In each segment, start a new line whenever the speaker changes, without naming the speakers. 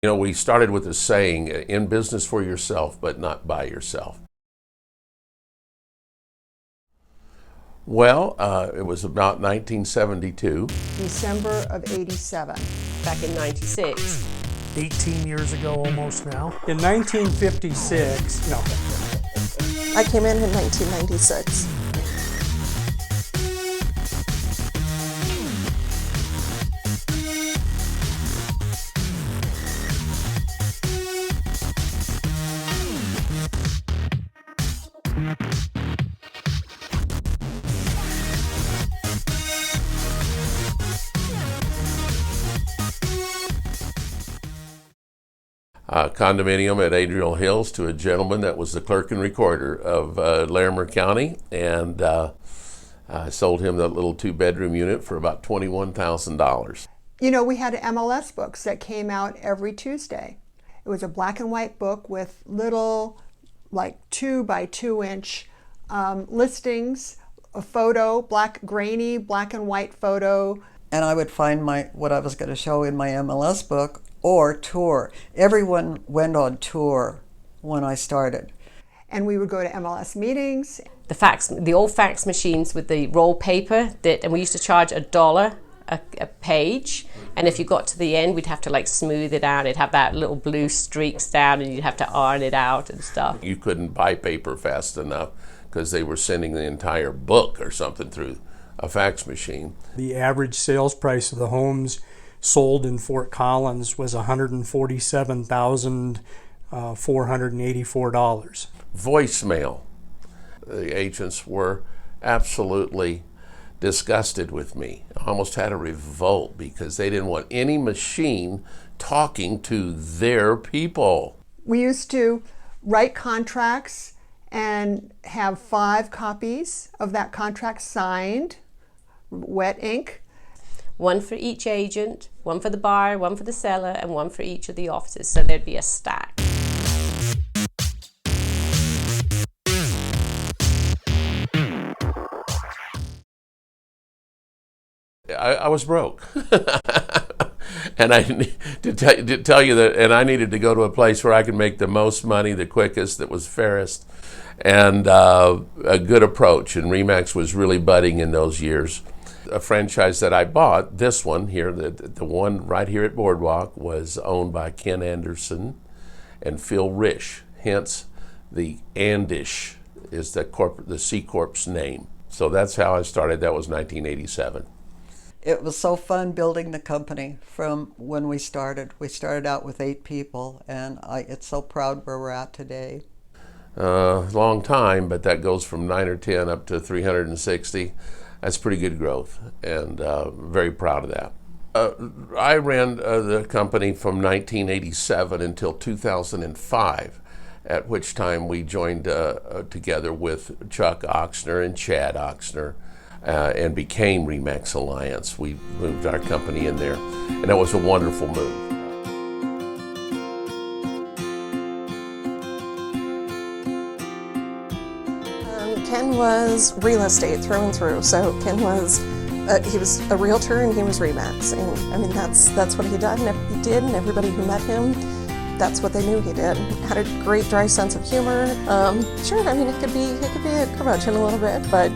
You know, we started with a saying, in business for yourself, but not by yourself. Well, it was about 1972.
December of '87.
Back in 96.
18 years ago almost now. In 1956, no.
I came in 1996.
Condominium at Adriel Hills to a gentleman that was the clerk and recorder of Larimer County, and I sold him that little 2-bedroom unit for about $21,000.
You know, we had MLS books that came out every Tuesday. It was a black and white book with little, like 2 by 2 inch listings, a photo, grainy black and white photo.
And I would find what I was going to show in my MLS book or tour. Everyone went on tour when I started.
And we would go to MLS meetings.
The old fax machines with the roll paper, and we used to charge $1 a page. And if you got to the end, we'd have to like smooth it out. It'd have that little blue streaks down, and you'd have to iron it out and stuff.
You couldn't buy paper fast enough because they were sending the entire book or something through a fax machine.
The average sales price of the homes sold in Fort Collins was $147,484.
Voicemail. The agents were absolutely disgusted with me. I almost had a revolt because they didn't want any machine talking to their people.
We used to write contracts and have 5 copies of that contract signed, wet ink.
One for each agent, one for the buyer, one for the seller, and one for each of the offices. So there'd be a stack.
I was broke. And to tell you that, and I needed to go to a place where I could make the most money, the quickest, that was fairest, and a good approach. And Remax was really budding in those years. A franchise that I bought, this one here, the one right here at Boardwalk, was owned by Ken Anderson and Phil Risch. Hence, the Andish is the C Corp's name. So that's how I started. That was 1987.
It was so fun building the company from when we started. We started out with 8 people, and it's so proud where we're at today.
Long time, but that goes from 9 or 10 up to 360. That's pretty good growth, and very proud of that. I ran the company from 1987 until 2005, at which time we joined together with Chuck Oxner and Chad Oxner and became Remax Alliance. We moved our company in there, and that was a wonderful move.
Ken was real estate through and through. So Ken was, he was a realtor and he was Remax. And I mean, that's what he did, and everybody who met him, that's what they knew he did. Had a great dry sense of humor. Sure, I mean, he could be a curmudgeon a little bit, but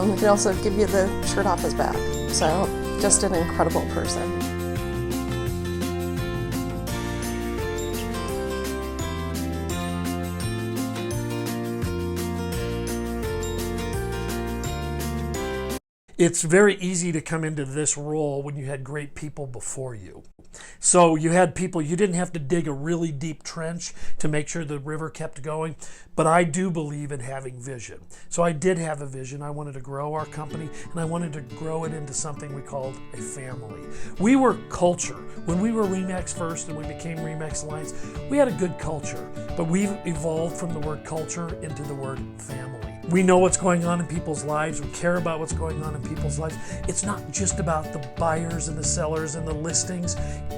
he could also give you the shirt off his back. So just an incredible person.
It's very easy to come into this role when you had great people before you. So you had people, you didn't have to dig a really deep trench to make sure the river kept going, but I do believe in having vision. So I did have a vision. I wanted to grow our company, and I wanted to grow it into something we called a family. We were culture. When we were Remax first and we became Remax Alliance, we had a good culture, but we've evolved from the word culture into the word family. We know what's going on in people's lives. We care about what's going on in people's lives. It's not just about the buyers and the sellers and the listings.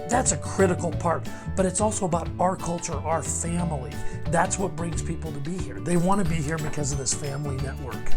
That's a critical part, but it's also about our culture, our family. That's what brings people to be here. They want to be here because of this family network.